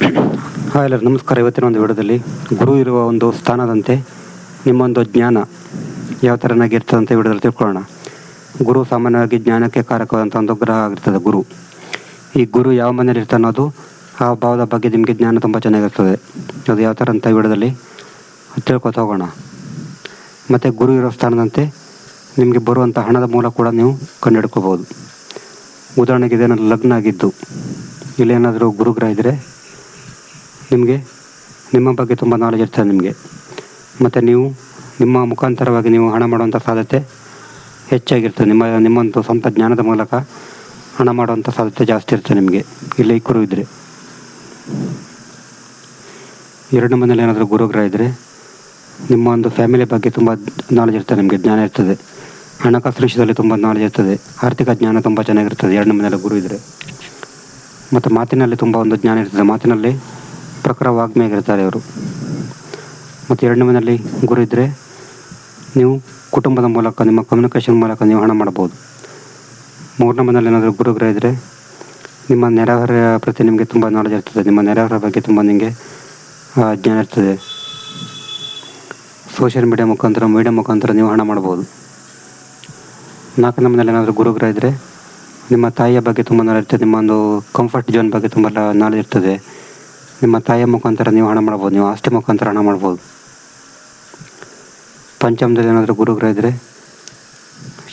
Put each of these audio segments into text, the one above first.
Hi ಎಲ್ಲರೂ ನಮಸ್ಕಾರ. ಇವತ್ತಿನ ಒಂದು ವಿಡಿಯೋದಲ್ಲಿ ಗುರು ಇರುವ ಒಂದು ಸ್ಥಾನದಂತೆ ನಿಮ್ಮೊಂದು ಜ್ಞಾನ ಯಾವ ಥರನಾಗಿರ್ತದೆ ಅಂತ ವಿಡಿಯೋದಲ್ಲಿ ತಿಳ್ಕೊಳ್ಳೋಣ. ಗುರು ಸಾಮಾನ್ಯವಾಗಿ ಜ್ಞಾನಕ್ಕೆ ಕಾರಕವಾದಂಥ ಒಂದು ಗ್ರಹ ಆಗಿರ್ತದೆ ಗುರು. ಈ ಗುರು ಯಾವ ಮನೇಲಿ ಇರ್ತಾನೆ ಅನ್ನೋದು ಆ ಭಾವದ ಬಗ್ಗೆ ನಿಮಗೆ ಜ್ಞಾನ ತುಂಬ ಚೆನ್ನಾಗಿರ್ತದೆ. ಅದು ಯಾವ ಥರ ಅಂತ ವಿಡಿಯೋದಲ್ಲಿ ತಿಳ್ಕೊತಾ ಹೋಗೋಣ. ಮತ್ತು ಗುರು ಇರೋ ಸ್ಥಾನದಂತೆ ನಿಮಗೆ ಬರುವಂಥ ಹಣದ ಮೂಲ ಕೂಡ ನೀವು ಕಂಡುಹಿಡ್ಕೋಬೋದು. ಉದಾಹರಣೆಗೆ ಇದೇನಾದ್ರು ಲಗ್ನ ಆಗಿದ್ದು ಇಲ್ಲೇನಾದರೂ ಗುರುಗ್ರಹ ಇದ್ದರೆ ನಿಮಗೆ ನಿಮ್ಮ ಬಗ್ಗೆ ತುಂಬ ನಾಲೆಜ್ ಇರ್ತದೆ ನಿಮಗೆ. ಮತ್ತು ನೀವು ನಿಮ್ಮ ಮುಖಾಂತರವಾಗಿ ನೀವು ಹಣ ಮಾಡುವಂಥ ಸಾಧ್ಯತೆ ಹೆಚ್ಚಾಗಿರ್ತದೆ. ನಿಮ್ಮಂಥ ಸ್ವಂತ ಜ್ಞಾನದ ಮೂಲಕ ಹಣ ಮಾಡುವಂಥ ಸಾಧ್ಯತೆ ಜಾಸ್ತಿ ಇರ್ತದೆ ನಿಮಗೆ ಇಲ್ಲಿ ಗುರು ಇದ್ದರೆ. ಎರಡನೇ ಮನೇಲಿ ಏನಾದರೂ ಗುರುಗ್ರಹ ಇದ್ದರೆ ನಿಮ್ಮ ಒಂದು ಫ್ಯಾಮಿಲಿ ಬಗ್ಗೆ ತುಂಬ ನಾಲೆಜ್ ಇರ್ತದೆ ನಿಮಗೆ, ಜ್ಞಾನ ಇರ್ತದೆ. ಹಣಕಾಸು ವಿಷಯದಲ್ಲಿ ತುಂಬ ನಾಲೆಜ್ ಇರ್ತದೆ, ಆರ್ಥಿಕ ಜ್ಞಾನ ತುಂಬ ಚೆನ್ನಾಗಿರ್ತದೆ ಎರಡನೇ ಮನೇಲಿ ಗುರು ಇದ್ದರೆ. ಮತ್ತು ಮಾತಿನಲ್ಲಿ ತುಂಬ ಒಂದು ಜ್ಞಾನ ಇರ್ತದೆ, ಮಾತಿನಲ್ಲಿ ಪ್ರಖರ ವಾಗ್ಮಿಯಾಗಿರ್ತಾರೆ ಇವರು. ಮತ್ತು ಎರಡನೇ ಮನೆಯಲ್ಲಿ ಗುರು ಇದ್ದರೆ ನೀವು ಕುಟುಂಬದ ಮೂಲಕ ನಿಮ್ಮ ಕಮ್ಯುನಿಕೇಷನ್ ಮೂಲಕ ನೀವು ಹಣ ಮಾಡ್ಬೋದು. ಮೂರನೇ ಮನೆಯಲ್ಲಿ ಏನಾದರೂ ಗುರುಗ್ರಹ ಇದ್ದರೆ ನಿಮ್ಮ ನೆರೆಹೊರೆಯ ಪ್ರತಿ ನಿಮಗೆ ತುಂಬ ನಾಲೆಜ್ ಇರ್ತದೆ, ನಿಮ್ಮ ನೆರೆಹೊರೆಯ ಬಗ್ಗೆ ತುಂಬ ನಿಮಗೆ ಜ್ಞಾನ ಇರ್ತದೆ. ಸೋಷಿಯಲ್ ಮೀಡಿಯಾ ಮುಖಾಂತರ ನೀವು ಹಣ ಮಾಡ್ಬೋದು. ನಾಲ್ಕನೇ ಮನೆಯಲ್ಲಿ ಏನಾದರೂ ಗುರುಗ್ರಹ ಇದ್ದರೆ ನಿಮ್ಮ ತಾಯಿಯ ಬಗ್ಗೆ ತುಂಬ ನಾಲೆಜ್ ಇರ್ತದೆ, ನಿಮ್ಮ ಒಂದು ಕಂಫರ್ಟ್ ಝೋನ್ ಬಗ್ಗೆ ತುಂಬ ನಾಲೆಜ್ ಇರ್ತದೆ. ನಿಮ್ಮ ತಾಯಿಯ ಮುಖಾಂತರ ನೀವು ಹಣ ಮಾಡ್ಬೋದು, ನೀವು ಆಸ್ತಿ ಮುಖಾಂತರ ಹಣ ಮಾಡ್ಬೋದು. ಪಂಚಮದಲ್ಲಿ ಏನಾದರೂ ಗುರುಗ್ರಹ ಇದ್ದರೆ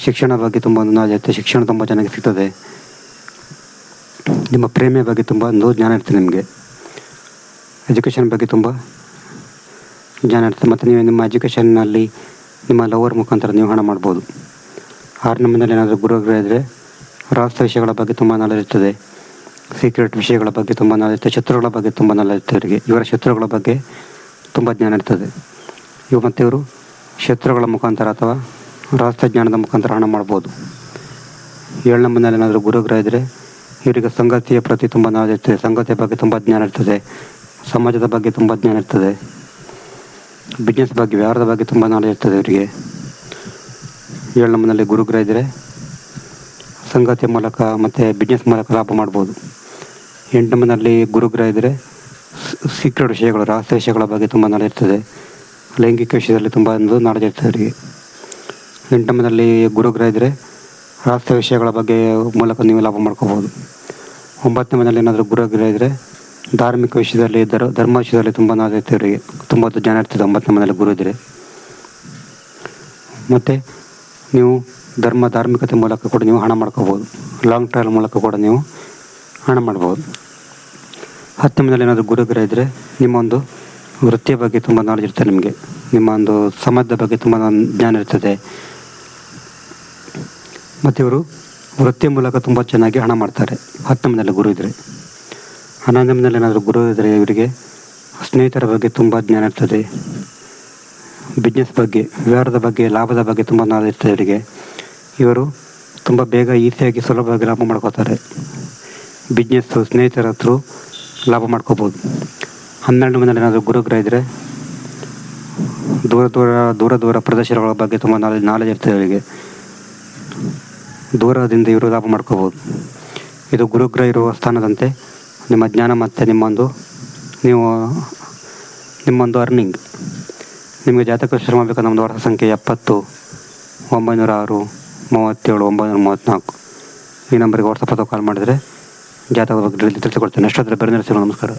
ಶಿಕ್ಷಣ ಬಗ್ಗೆ ತುಂಬ ಒಂದು ನಾಲೆಜ್ ಇರ್ತದೆ, ಶಿಕ್ಷಣ ತುಂಬ ಚೆನ್ನಾಗಿ ಸಿಗ್ತದೆ. ನಿಮ್ಮ ಪ್ರೇಮಿಯ ಬಗ್ಗೆ ತುಂಬ ಒಂದು ಜ್ಞಾನ ಇರ್ತದೆ ನಿಮಗೆ, ಎಜುಕೇಷನ್ ಬಗ್ಗೆ ತುಂಬ ಜ್ಞಾನ ಇರ್ತದೆ. ಮತ್ತು ನೀವು ನಿಮ್ಮ ಎಜುಕೇಷನ್ನಲ್ಲಿ ನಿಮ್ಮ ಲವರ್ ಮುಖಾಂತರ ನೀವು ಹಣ ಮಾಡ್ಬೋದು. ಆರನೇ ಮನೆಯಲ್ಲಿ ಏನಾದರೂ ಗುರುಗ್ರಹ ಇದ್ದರೆ ರಹಸ್ಯ ವಿಷಯಗಳ ಬಗ್ಗೆ ತುಂಬ ನಾಲೆಜ್ ಇರ್ತದೆ, ಸೀಕ್ರೆಟ್ ವಿಷಯಗಳ ಬಗ್ಗೆ ತುಂಬ ನಾಲೆಜ್ ಇರ್ತದೆ, ಶತ್ರುಗಳ ಬಗ್ಗೆ ತುಂಬ ನಾಲೆಜ್ ಇರ್ತದೆ ಇವರಿಗೆ. ಇವರ ಶತ್ರುಗಳ ಬಗ್ಗೆ ತುಂಬ ಜ್ಞಾನ ಇರ್ತದೆ. ಇವರು ಶತ್ರುಗಳ ಮುಖಾಂತರ ಅಥವಾ ರಹಸ್ಯ ಜ್ಞಾನದ ಮುಖಾಂತರ ಹಣ ಮಾಡ್ಬೋದು. ಏಳನೇ ಮನೆಯಲ್ಲಿ ಏನಾದರೂ ಗುರುಗ್ರಹ ಇದ್ದರೆ ಇವರಿಗೆ ಸಂಗತಿಯ ಪ್ರತಿ ತುಂಬ ನಾಲೆಜ್ ಇರ್ತದೆ, ಸಂಗತಿಯ ಬಗ್ಗೆ ತುಂಬ ಜ್ಞಾನ ಇರ್ತದೆ, ಸಮಾಜದ ಬಗ್ಗೆ ತುಂಬ ಜ್ಞಾನ ಇರ್ತದೆ, ಬಿಸ್ನೆಸ್ ಬಗ್ಗೆ ವ್ಯವಹಾರದ ಬಗ್ಗೆ ತುಂಬ ನಾಲೆಜ್ ಇರ್ತದೆ ಇವರಿಗೆ. ಏಳನೇ ಮನೆಯಲ್ಲಿ ಗುರುಗ್ರಹ ಇದ್ದರೆ ಸಂಗತಿಯ ಮೂಲಕ ಮತ್ತು ಬಿಸ್ನೆಸ್ ಮೂಲಕ ಲಾಭ ಮಾಡ್ಬೋದು. ಎಂಟನೇ ಮನೆಯಲ್ಲಿ ಗುರುಗ್ರಹ ಇದ್ದರೆ ಸೀಕ್ರೆಟ್ ವಿಷಯಗಳು, ರಹಸ್ಯ ವಿಷಯಗಳ ಬಗ್ಗೆ ತುಂಬ ನಾಲೆಜ್ ಇರ್ತದೆ, ಲೈಂಗಿಕ ವಿಷಯದಲ್ಲಿ ತುಂಬ ಒಂದು ನಾಲೆಜ್ ಇರ್ತದೆ ಅವರಿಗೆ. ಎಂಟನೇ ಮನೆಯಲ್ಲಿ ಗುರುಗ್ರಹ ಇದ್ದರೆ ರಹಸ್ಯ ವಿಷಯಗಳ ಬಗ್ಗೆ ಮೂಲಕ ನೀವು ಲಾಭ ಮಾಡ್ಕೋಬೋದು. ಒಂಬತ್ತನೇ ಮನೆಯಲ್ಲಿ ಏನಾದರೂ ಗುರುಗ್ರಹ ಇದ್ದರೆ ಧಾರ್ಮಿಕ ವಿಷಯದಲ್ಲಿ ಧರ್ಮ ವಿಷಯದಲ್ಲಿ ತುಂಬ ನಾಲೆಜ್ ಇರ್ತದೆ ಇವರಿಗೆ, ತುಂಬ ಜ್ಞಾನ ಇರ್ತದೆ ಒಂಬತ್ತನೇ ಮನೆಯಲ್ಲಿ ಗುರು ಇದ್ದರೆ. ಮತ್ತು ನೀವು ಧಾರ್ಮಿಕತೆ ಮೂಲಕ ಕೂಡ ನೀವು ಹಣ ಮಾಡ್ಕೋಬೋದು, ಲಾಂಗ್ ಟ್ರಾವೆಲ್ ಮೂಲಕ ಕೂಡ ನೀವು ಹಣ ಮಾಡ್ಬೋದು. ಹತ್ತನೇ ಮನೆಯಲ್ಲಿ ಏನಾದರೂ ಗುರುಗ್ರಹ ಇದ್ದರೆ ನಿಮ್ಮ ಒಂದು ವೃತ್ತಿಯ ಬಗ್ಗೆ ತುಂಬ ನಾಲೆಜ್ ಇರ್ತದೆ ನಿಮಗೆ, ನಿಮ್ಮ ಒಂದು ಸಮಾಜದ ಬಗ್ಗೆ ತುಂಬ ಜ್ಞಾನ ಇರ್ತದೆ. ಮತ್ತು ಇವರು ವೃತ್ತಿಯ ಮೂಲಕ ತುಂಬ ಚೆನ್ನಾಗಿ ಹಣ ಮಾಡ್ತಾರೆ ಹತ್ತನೇ ಮನೆಯಲ್ಲಿ ಗುರು ಇದ್ದರೆ. ಹನ್ನೊಂದನೇ ಮನೆಯಲ್ಲಿ ಏನಾದರೂ ಗುರು ಇದ್ದರೆ ಇವರಿಗೆ ಸ್ನೇಹಿತರ ಬಗ್ಗೆ ತುಂಬ ಜ್ಞಾನ ಇರ್ತದೆ, ಬಿಸ್ನೆಸ್ ಬಗ್ಗೆ ವ್ಯವಹಾರದ ಬಗ್ಗೆ ಲಾಭದ ಬಗ್ಗೆ ತುಂಬ ನಾಲೆಜ್ ಇರ್ತದೆ ಇವರಿಗೆ. ಇವರು ತುಂಬ ಬೇಗ ಈಸಿಯಾಗಿ ಸುಲಭವಾಗಿ ಲಾಭ ಮಾಡ್ಕೋತಾರೆ, ಬಿಸ್ನೆಸ್ಸು ಸ್ನೇಹಿತರ ಹತ್ರ ಲಾಭ ಮಾಡ್ಕೋಬೋದು. 12ನೇ ಮನೆಯಲ್ಲಿ ಏನಾದರೂ ಗುರುಗ್ರಹ ಇದ್ದರೆ ದೂರ ಪ್ರದೇಶಗಳ ಬಗ್ಗೆ ತುಂಬ ನಾಲೆಜ್ ಇರ್ತದೆ ಇವರಿಗೆ, ದೂರದಿಂದ ಇವರು ಲಾಭ ಮಾಡ್ಕೋಬೋದು. ಇದು ಗುರುಗ್ರಹ ಇರುವ ಸ್ಥಾನದಂತೆ ನಿಮ್ಮ ಜ್ಞಾನ ಮತ್ತು ನಿಮ್ಮೊಂದು ಅರ್ನಿಂಗ್. ನಿಮಗೆ ಜಾತಕ ಶ್ರಮ ಬೇಕಾದ ನಮ್ಮದು ವಾಟ್ಸಪ್ ಸಂಖ್ಯೆ 70 906 37 934 ಈ ನಂಬರಿಗೆ ವಾಟ್ಸಪ್ ಅಥವಾ ಕಾಲ್ ಮಾಡಿದರೆ ಜಾತಕದ ಬಗ್ಗೆ ತಿಳಿಸಿಕೊಡ್ತೇನೆ. ಎಷ್ಟಾದರೆ ಬೇರೆ ನಮಸ್ಕಾರ.